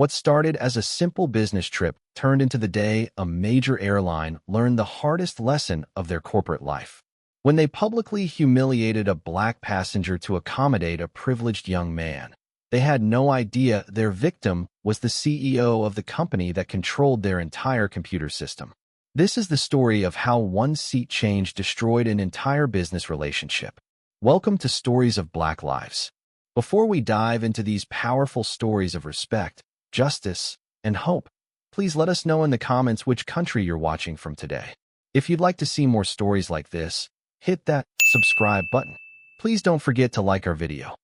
What started as a simple business trip turned into the day a major airline learned the hardest lesson of their corporate life. When they publicly humiliated a black passenger to accommodate a privileged young man, they had no idea their victim was the CEO of the company that controlled their entire computer system. This is the story of how one seat change destroyed an entire business relationship. Welcome to Stories of Black Lives. Before we dive into these powerful stories of respect, justice, and hope, please let us know in the comments which country you're watching from today. If you'd like to see more stories like this, hit that subscribe button. Please don't forget to like our video.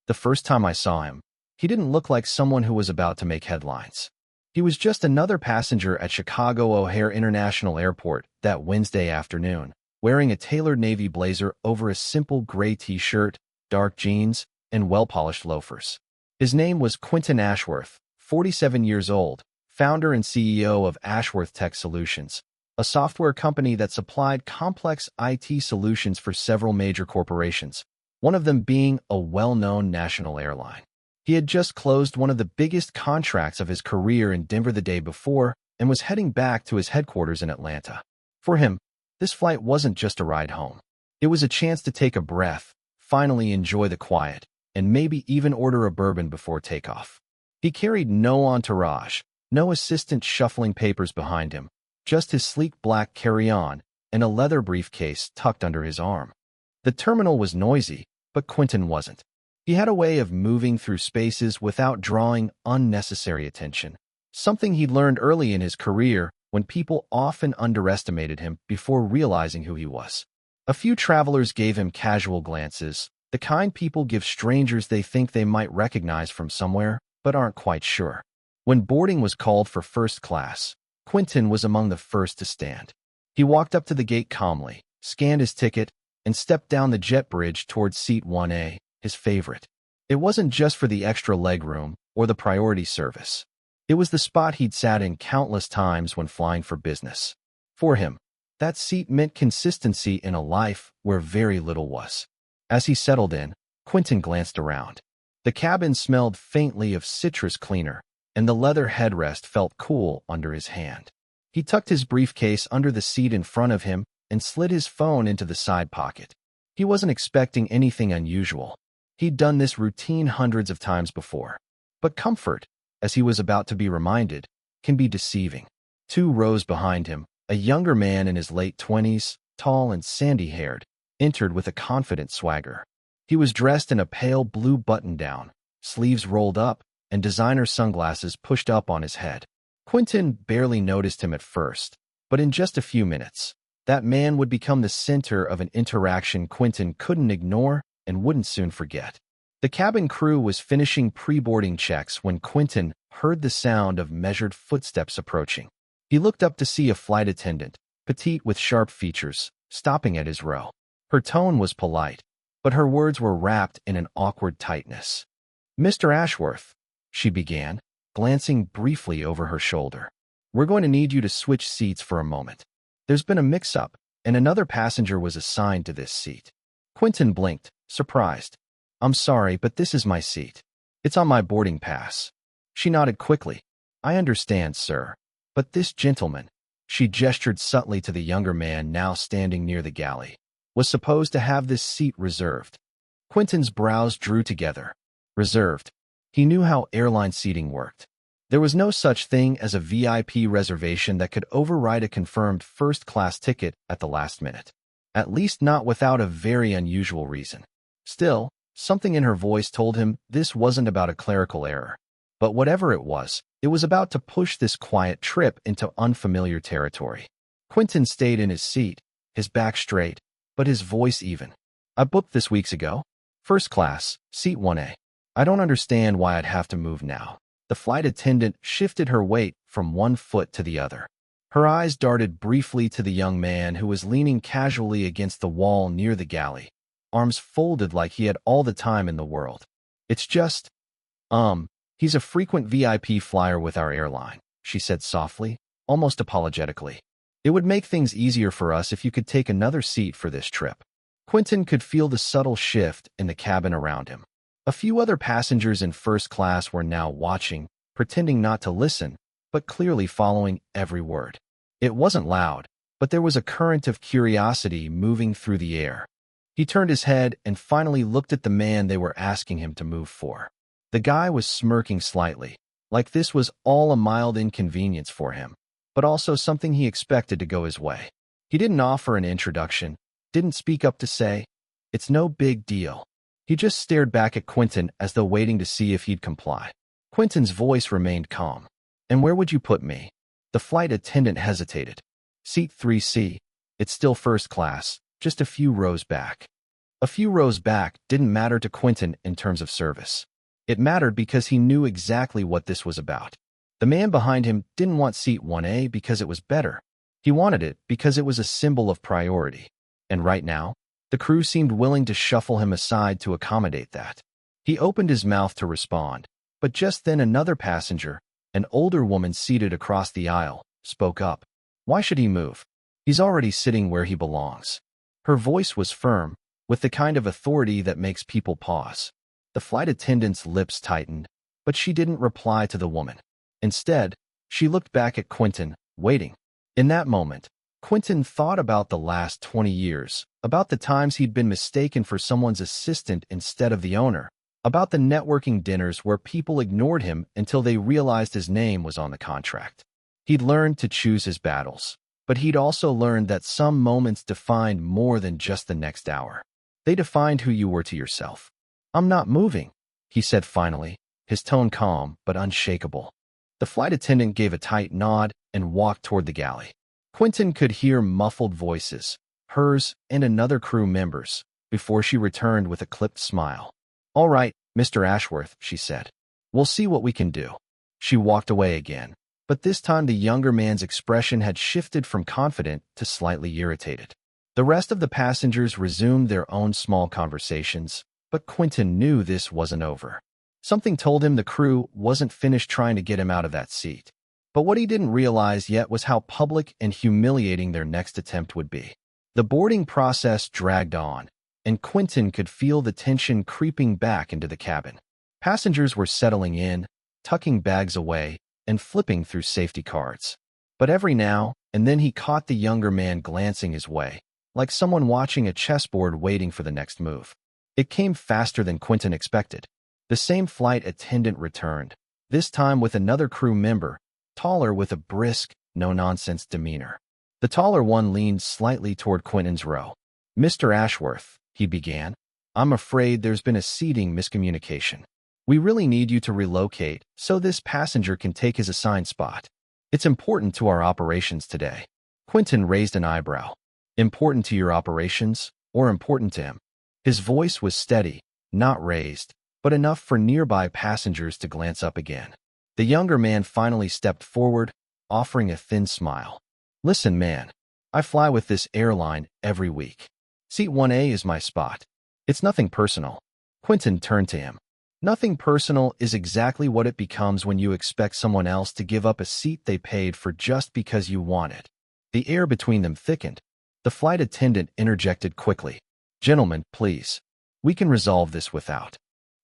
The first time I saw him, he didn't look like someone who was about to make headlines. He was just another passenger at Chicago O'Hare International Airport that Wednesday afternoon, wearing a tailored navy blazer over a simple gray t-shirt, dark jeans, and well-polished loafers. His name was Quentin Ashworth, 47 years old, founder and CEO of Ashworth Tech Solutions, a software company that supplied complex IT solutions for several major corporations, one of them being a well-known national airline. He had just closed one of the biggest contracts of his career in Denver the day before and was heading back to his headquarters in Atlanta. For him, this flight wasn't just a ride home. It was a chance to take a breath, finally enjoy the quiet, and maybe even order a bourbon before takeoff. He carried no entourage, no assistant shuffling papers behind him, just his sleek black carry-on and a leather briefcase tucked under his arm. The terminal was noisy, but Quentin wasn't. He had a way of moving through spaces without drawing unnecessary attention, something he'd learned early in his career when people often underestimated him before realizing who he was. A few travelers gave him casual glances, the kind people give strangers they think they might recognize from somewhere, but aren't quite sure. When boarding was called for first class, Quentin was among the first to stand. He walked up to the gate calmly, scanned his ticket, and stepped down the jet bridge towards seat 1A, his favorite. It wasn't just for the extra legroom or the priority service. It was the spot he'd sat in countless times when flying for business. For him, that seat meant consistency in a life where very little was. As he settled in, Quentin glanced around. The cabin smelled faintly of citrus cleaner, and the leather headrest felt cool under his hand. He tucked his briefcase under the seat in front of him and slid his phone into the side pocket. He wasn't expecting anything unusual. He'd done this routine hundreds of times before. But comfort, as he was about to be reminded, can be deceiving. 2 rows behind him, a younger man in his late 20s, tall and sandy-haired, entered with a confident swagger. He was dressed in a pale blue button-down, sleeves rolled up, and designer sunglasses pushed up on his head. Quentin barely noticed him at first, but in just a few minutes, that man would become the center of an interaction Quentin couldn't ignore and wouldn't soon forget. The cabin crew was finishing pre-boarding checks when Quentin heard the sound of measured footsteps approaching. He looked up to see a flight attendant, petite with sharp features, stopping at his row. Her tone was polite, but her words were wrapped in an awkward tightness. "Mr. Ashworth," she began, glancing briefly over her shoulder. "We're going to need you to switch seats for a moment. There's been a mix-up, and another passenger was assigned to this seat." Quentin blinked, surprised. "I'm sorry, but this is my seat. It's on my boarding pass." She nodded quickly. "I understand, sir. But this gentleman," she gestured subtly to the younger man now standing near the galley, "was supposed to have this seat reserved." Quentin's brows drew together. Reserved. He knew how airline seating worked. There was no such thing as a VIP reservation that could override a confirmed first-class ticket at the last minute. At least not without a very unusual reason. Still, something in her voice told him this wasn't about a clerical error. But whatever it was about to push this quiet trip into unfamiliar territory. Quentin stayed in his seat, his back straight, but his voice even. "I booked this weeks ago. First class, seat 1A. I don't understand why I'd have to move now." The flight attendant shifted her weight from one foot to the other. Her eyes darted briefly to the young man who was leaning casually against the wall near the galley, arms folded like he had all the time in the world. "It's just, he's a frequent VIP flyer with our airline," she said softly, almost apologetically. "It would make things easier for us if you could take another seat for this trip." Quentin could feel the subtle shift in the cabin around him. A few other passengers in first class were now watching, pretending not to listen, but clearly following every word. It wasn't loud, but there was a current of curiosity moving through the air. He turned his head and finally looked at the man they were asking him to move for. The guy was smirking slightly, like this was all a mild inconvenience for him, but also something he expected to go his way. He didn't offer an introduction, didn't speak up to say, "It's no big deal." He just stared back at Quentin as though waiting to see if he'd comply. Quentin's voice remained calm. "And where would you put me?" The flight attendant hesitated. "Seat 3C. It's still first class, just a few rows back." A few rows back didn't matter to Quentin in terms of service. It mattered because he knew exactly what this was about. The man behind him didn't want seat 1A because it was better. He wanted it because it was a symbol of priority. And right now, the crew seemed willing to shuffle him aside to accommodate that. He opened his mouth to respond, but just then another passenger, an older woman seated across the aisle, spoke up. Why should he move? He's already sitting where he belongs. Her voice was firm, with the kind of authority that makes people pause. The flight attendant's lips tightened, but she didn't reply to the woman. Instead, she looked back at Quentin, waiting. In that moment, Quentin thought about the last 20 years, about the times he'd been mistaken for someone's assistant instead of the owner, about the networking dinners where people ignored him until they realized his name was on the contract. He'd learned to choose his battles, but he'd also learned that some moments defined more than just the next hour. They defined who you were to yourself. "I'm not moving," he said finally, his tone calm but unshakable. The flight attendant gave a tight nod and walked toward the galley. Quentin could hear muffled voices, hers and another crew member's, before she returned with a clipped smile. "All right, Mr. Ashworth," she said. "We'll see what we can do." She walked away again, but this time the younger man's expression had shifted from confident to slightly irritated. The rest of the passengers resumed their own small conversations, but Quentin knew this wasn't over. Something told him the crew wasn't finished trying to get him out of that seat. But what he didn't realize yet was how public and humiliating their next attempt would be. The boarding process dragged on, and Quentin could feel the tension creeping back into the cabin. Passengers were settling in, tucking bags away, and flipping through safety cards. But every now and then he caught the younger man glancing his way, like someone watching a chessboard waiting for the next move. It came faster than Quentin expected. The same flight attendant returned, this time with another crew member, taller with a brisk, no-nonsense demeanor. The taller one leaned slightly toward Quentin's row. "Mr. Ashworth," he began, "I'm afraid there's been a seating miscommunication. We really need you to relocate so this passenger can take his assigned spot. It's important to our operations today." Quentin raised an eyebrow. "Important to your operations, or important to him?" His voice was steady, not raised, but enough for nearby passengers to glance up again. The younger man finally stepped forward, offering a thin smile. "Listen, man, I fly with this airline every week. Seat 1A is my spot. It's nothing personal." Quentin turned to him. Nothing personal is exactly what it becomes when you expect someone else to give up a seat they paid for just because you want it. The air between them thickened. The flight attendant interjected quickly. "Gentlemen, please. We can resolve this without."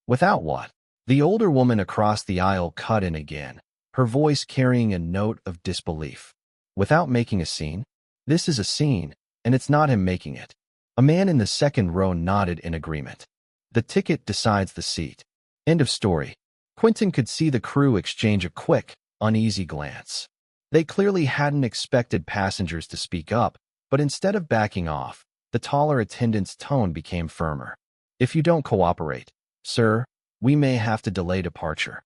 "Without what?" The older woman across the aisle cut in again, her voice carrying a note of disbelief. "Without making a scene?" "This is a scene, and it's not him making it." A man in the second row nodded in agreement. "The ticket decides the seat. End of story." Quentin could see the crew exchange a quick, uneasy glance. They clearly hadn't expected passengers to speak up, but instead of backing off, the taller attendant's tone became firmer. "If you don't cooperate, sir, we may have to delay departure."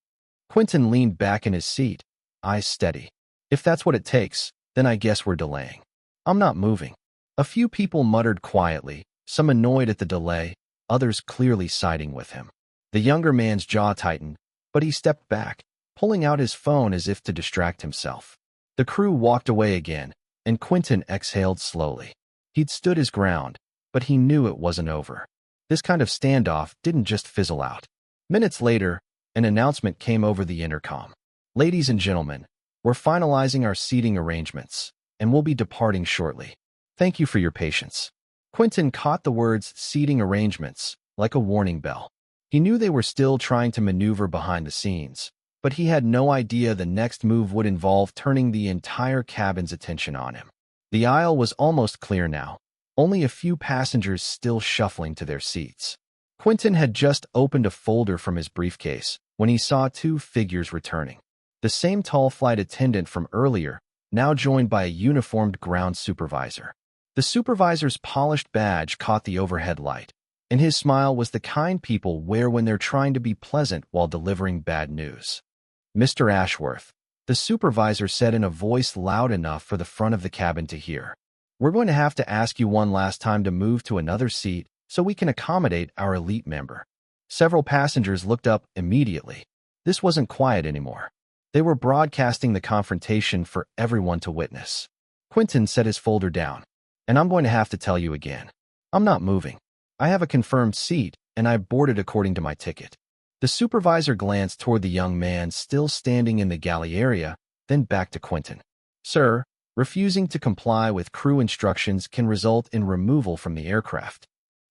Quentin leaned back in his seat, eyes steady. "If that's what it takes, then I guess we're delaying. I'm not moving." A few people muttered quietly, some annoyed at the delay, others clearly siding with him. The younger man's jaw tightened, but he stepped back, pulling out his phone as if to distract himself. The crew walked away again, and Quentin exhaled slowly. He'd stood his ground, but he knew it wasn't over. This kind of standoff didn't just fizzle out. Minutes later, an announcement came over the intercom. "Ladies and gentlemen, we're finalizing our seating arrangements, and we'll be departing shortly. Thank you for your patience." Quentin caught the words "seating arrangements" like a warning bell. He knew they were still trying to maneuver behind the scenes, but he had no idea the next move would involve turning the entire cabin's attention on him. The aisle was almost clear now, only a few passengers still shuffling to their seats. Quentin had just opened a folder from his briefcase when he saw two figures returning. The same tall flight attendant from earlier, now joined by a uniformed ground supervisor. The supervisor's polished badge caught the overhead light, and his smile was the kind people wear when they're trying to be pleasant while delivering bad news. "Mr. Ashworth," the supervisor said in a voice loud enough for the front of the cabin to hear, "we're going to have to ask you one last time to move to another seat so we can accommodate our elite member." Several passengers looked up immediately. This wasn't quiet anymore. They were broadcasting the confrontation for everyone to witness. Quentin set his folder down. "And I'm going to have to tell you again. I'm not moving. I have a confirmed seat, and I boarded according to my ticket." The supervisor glanced toward the young man still standing in the galley area, then back to Quentin. "Sir, refusing to comply with crew instructions can result in removal from the aircraft."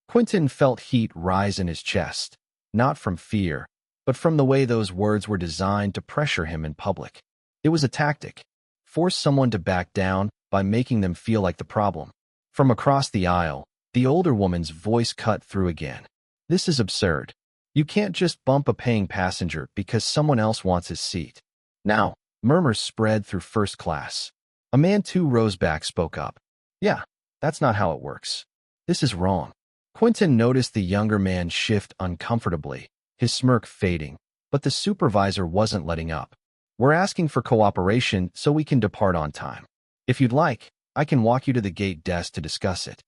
Quentin felt heat rise in his chest, not from fear, but from the way those words were designed to pressure him in public. It was a tactic. Force someone to back down by making them feel like the problem. From across the aisle, the older woman's voice cut through again. "This is absurd. You can't just bump a paying passenger because someone else wants his seat." Now, murmurs spread through first class. A man 2 rows back spoke up. "Yeah, that's not how it works. This is wrong." Quentin noticed the younger man shift uncomfortably, his smirk fading, but the supervisor wasn't letting up. "We're asking for cooperation so we can depart on time. If you'd like, I can walk you to the gate desk to discuss it."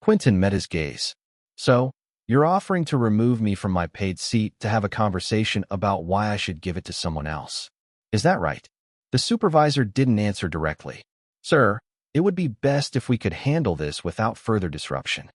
Quentin met his gaze. "So, you're offering to remove me from my paid seat to have a conversation about why I should give it to someone else. Is that right?" The supervisor didn't answer directly. "Sir, it would be best if we could handle this without further disruption."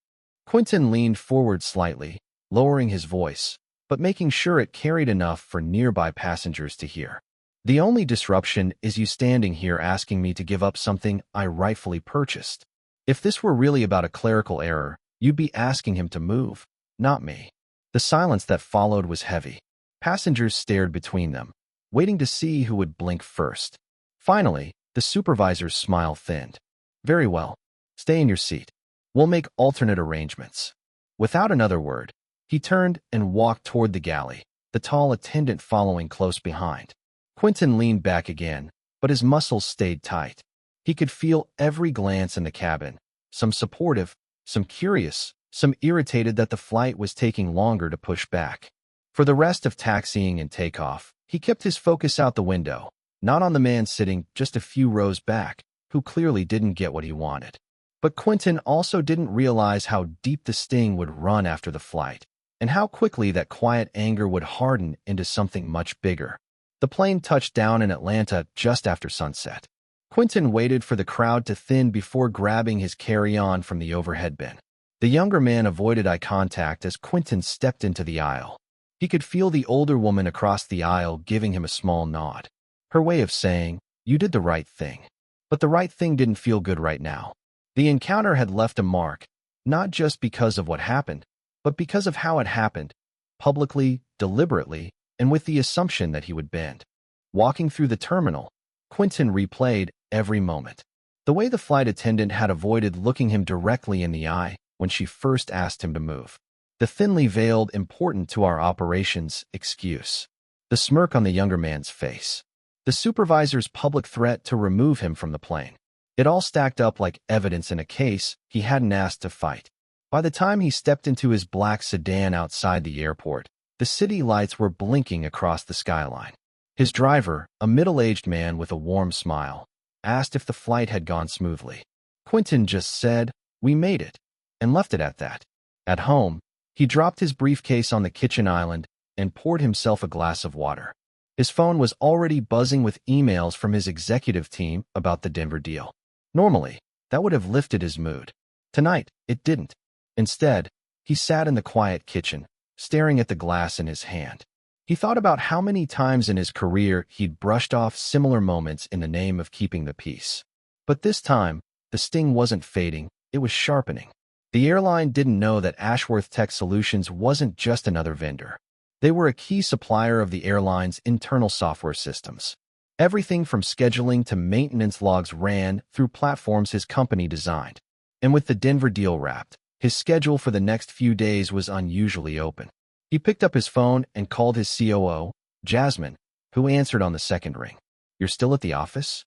Quentin leaned forward slightly, lowering his voice, but making sure it carried enough for nearby passengers to hear. "The only disruption is you standing here asking me to give up something I rightfully purchased. If this were really about a clerical error, you'd be asking him to move, not me." The silence that followed was heavy. Passengers stared between them, waiting to see who would blink first. Finally, the supervisor's smile thinned. "Very well. Stay in your seat. We'll make alternate arrangements." Without another word, he turned and walked toward the galley, the tall attendant following close behind. Quentin leaned back again, but his muscles stayed tight. He could feel every glance in the cabin, some supportive, some curious, some irritated that the flight was taking longer to push back. For the rest of taxiing and takeoff, he kept his focus out the window, not on the man sitting just a few rows back, who clearly didn't get what he wanted. But Quentin also didn't realize how deep the sting would run after the flight, and how quickly that quiet anger would harden into something much bigger. The plane touched down in Atlanta just after sunset. Quentin waited for the crowd to thin before grabbing his carry-on from the overhead bin. The younger man avoided eye contact as Quentin stepped into the aisle. He could feel the older woman across the aisle giving him a small nod. Her way of saying, "You did the right thing." But the right thing didn't feel good right now. The encounter had left a mark, not just because of what happened, but because of how it happened, publicly, deliberately, and with the assumption that he would bend. Walking through the terminal, Quentin replayed every moment. The way the flight attendant had avoided looking him directly in the eye when she first asked him to move. The thinly veiled "important to our operations" excuse. The smirk on the younger man's face. The supervisor's public threat to remove him from the plane. It all stacked up like evidence in a case he hadn't asked to fight. By the time he stepped into his black sedan outside the airport, the city lights were blinking across the skyline. His driver, a middle-aged man with a warm smile, asked if the flight had gone smoothly. Quentin just said, "We made it," and left it at that. At home, he dropped his briefcase on the kitchen island and poured himself a glass of water. His phone was already buzzing with emails from his executive team about the Denver deal. Normally, that would have lifted his mood. Tonight, it didn't. Instead, he sat in the quiet kitchen, staring at the glass in his hand. He thought about how many times in his career he'd brushed off similar moments in the name of keeping the peace. But this time, the sting wasn't fading, it was sharpening. The airline didn't know that Ashworth Tech Solutions wasn't just another vendor. They were a key supplier of the airline's internal software systems. Everything from scheduling to maintenance logs ran through platforms his company designed. And with the Denver deal wrapped, his schedule for the next few days was unusually open. He picked up his phone and called his COO, Jasmine, who answered on the second ring. "You're still at the office?"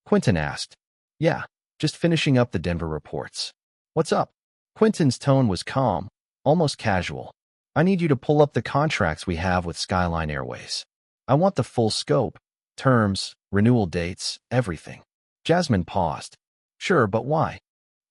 Quentin asked. "Yeah, just finishing up the Denver reports." "What's up?" Quentin's tone was calm, almost casual. "I need you to pull up the contracts we have with Skyline Airways. I want the full scope, terms, renewal dates, everything." Jasmine paused. "Sure, but why?"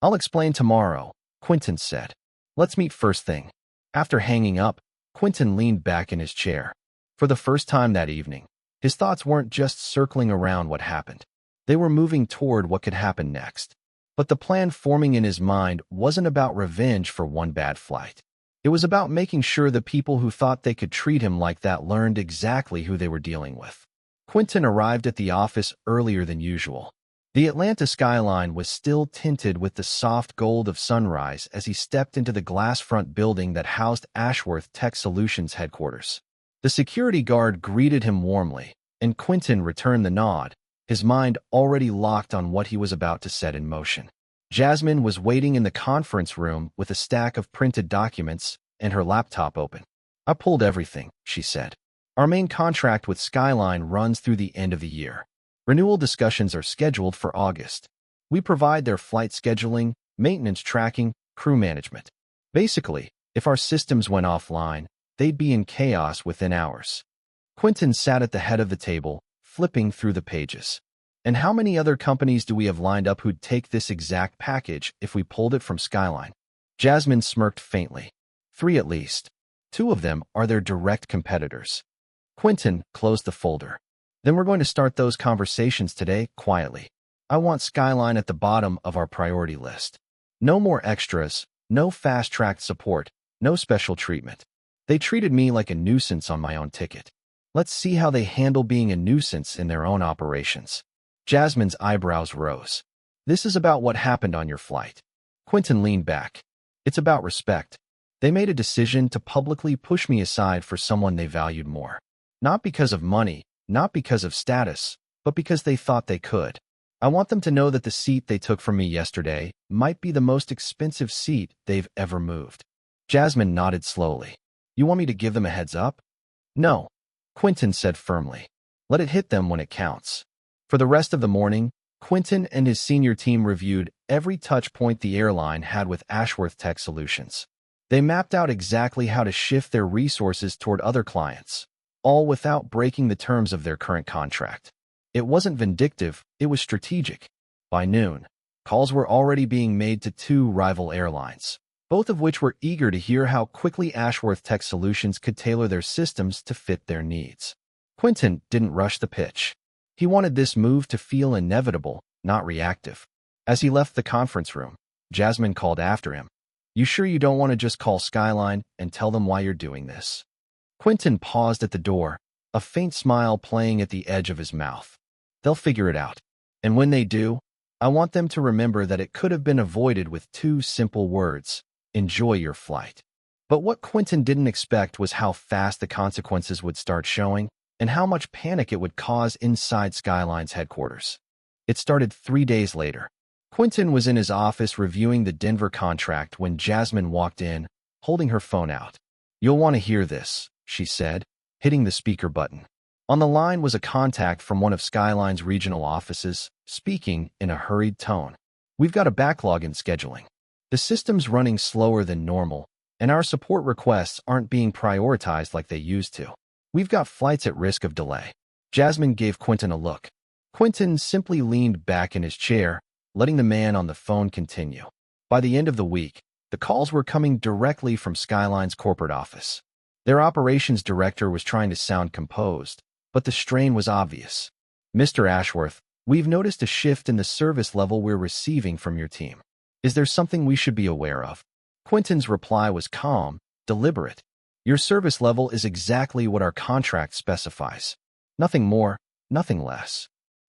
"I'll explain tomorrow," Quentin said. "Let's meet first thing." After hanging up, Quentin leaned back in his chair. For the first time that evening, his thoughts weren't just circling around what happened. They were moving toward what could happen next. But the plan forming in his mind wasn't about revenge for one bad flight. It was about making sure the people who thought they could treat him like that learned exactly who they were dealing with. Quentin arrived at the office earlier than usual. The Atlanta skyline was still tinted with the soft gold of sunrise as he stepped into the glass-front building that housed Ashworth Tech Solutions headquarters. The security guard greeted him warmly, and Quentin returned the nod, his mind already locked on what he was about to set in motion. Jasmine was waiting in the conference room with a stack of printed documents and her laptop open. "I pulled everything," she said. "Our main contract with Skyline runs through the end of the year. Renewal discussions are scheduled for August. We provide their flight scheduling, maintenance tracking, crew management. Basically, if our systems went offline, they'd be in chaos within hours." Quentin sat at the head of the table, flipping through the pages. "And how many other companies do we have lined up who'd take this exact package if we pulled it from Skyline?" Jasmine smirked faintly. "3 at least. 2 of them are their direct competitors." Quentin closed the folder. "Then we're going to start those conversations today, quietly. I want Skyline at the bottom of our priority list. No more extras, no fast-tracked support, no special treatment. They treated me like a nuisance on my own ticket. Let's see how they handle being a nuisance in their own operations." Jasmine's eyebrows rose. "This is about what happened on your flight." Quentin leaned back. "It's about respect. They made a decision to publicly push me aside for someone they valued more. Not because of money, not because of status, but because they thought they could. I want them to know that the seat they took from me yesterday might be the most expensive seat they've ever moved." Jasmine nodded slowly. "You want me to give them a heads up?" "No," Quentin said firmly. "Let it hit them when it counts." For the rest of the morning, Quentin and his senior team reviewed every touch point the airline had with Ashworth Tech Solutions. They mapped out exactly how to shift their resources toward other clients, all without breaking the terms of their current contract. It wasn't vindictive, it was strategic. By noon, calls were already being made to 2 rival airlines, both of which were eager to hear how quickly Ashworth Tech Solutions could tailor their systems to fit their needs. Quentin didn't rush the pitch. He wanted this move to feel inevitable, not reactive. As he left the conference room, Jasmine called after him. "You sure you don't want to just call Skyline and tell them why you're doing this?" Quentin paused at the door, a faint smile playing at the edge of his mouth. "They'll figure it out. And when they do, I want them to remember that it could have been avoided with 2 simple words: enjoy your flight." But what Quentin didn't expect was how fast the consequences would start showing and how much panic it would cause inside Skyline's headquarters. It started 3 days later. Quentin was in his office reviewing the Denver contract when Jasmine walked in, holding her phone out. "You'll want to hear this," she said, hitting the speaker button. On the line was a contact from one of Skyline's regional offices, speaking in a hurried tone. "We've got a backlog in scheduling. The system's running slower than normal, and our support requests aren't being prioritized like they used to. We've got flights at risk of delay." Jasmine gave Quentin a look. Quentin simply leaned back in his chair, letting the man on the phone continue. By the end of the week, the calls were coming directly from Skyline's corporate office. Their operations director was trying to sound composed, but the strain was obvious. "Mr. Ashworth, we've noticed a shift in the service level we're receiving from your team. Is there something we should be aware of?" Quentin's reply was calm, deliberate. "Your service level is exactly what our contract specifies. Nothing more, nothing less."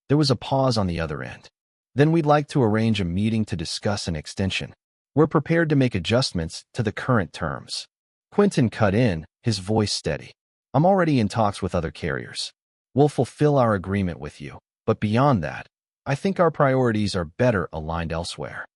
There was a pause on the other end. "Then we'd like to arrange a meeting to discuss an extension. We're prepared to make adjustments to the current terms." Quentin cut in, his voice steady. I'm already in talks with other carriers. We'll fulfill our agreement with you, but beyond that, I think our priorities are better aligned elsewhere.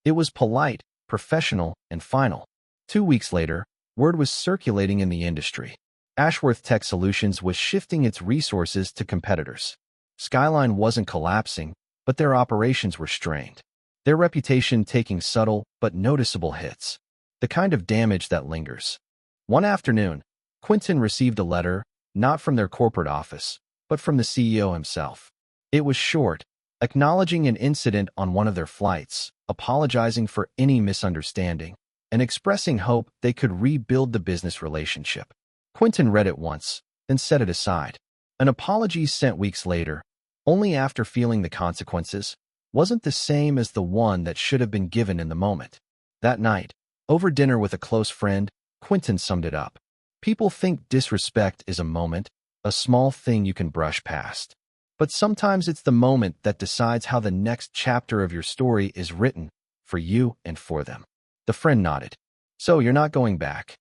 It was polite, professional, and final. 2 weeks later, word was circulating in the industry. Ashworth Tech Solutions was shifting its resources to competitors. Skyline wasn't collapsing, but their operations were strained. Their reputation taking subtle but noticeable hits. The kind of damage that lingers. One afternoon, Quentin received a letter, not from their corporate office, but from the CEO himself. It was short, acknowledging an incident on one of their flights, apologizing for any misunderstanding, and expressing hope they could rebuild the business relationship. Quentin read it once, then set it aside. An apology sent weeks later, only after feeling the consequences, wasn't the same as the one that should have been given in the moment. That night, over dinner with a close friend, Quentin summed it up. People think disrespect is a moment, a small thing you can brush past. But sometimes it's the moment that decides how the next chapter of your story is written, for you and for them. The friend nodded. So you're not going back?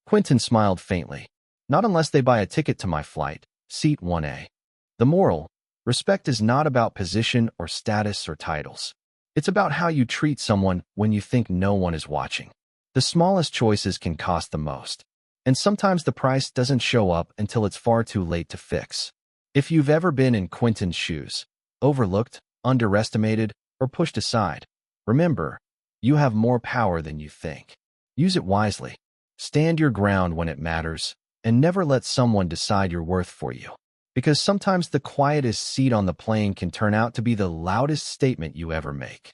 Quentin smiled faintly. Not unless they buy a ticket to my flight, seat 1A. The moral: respect is not about position or status or titles. It's about how you treat someone when you think no one is watching. The smallest choices can cost the most. And sometimes the price doesn't show up until it's far too late to fix. If you've ever been in Quentin's shoes, overlooked, underestimated, or pushed aside, remember, you have more power than you think. Use it wisely. Stand your ground when it matters, and never let someone decide your worth for you. Because sometimes the quietest seat on the plane can turn out to be the loudest statement you ever make.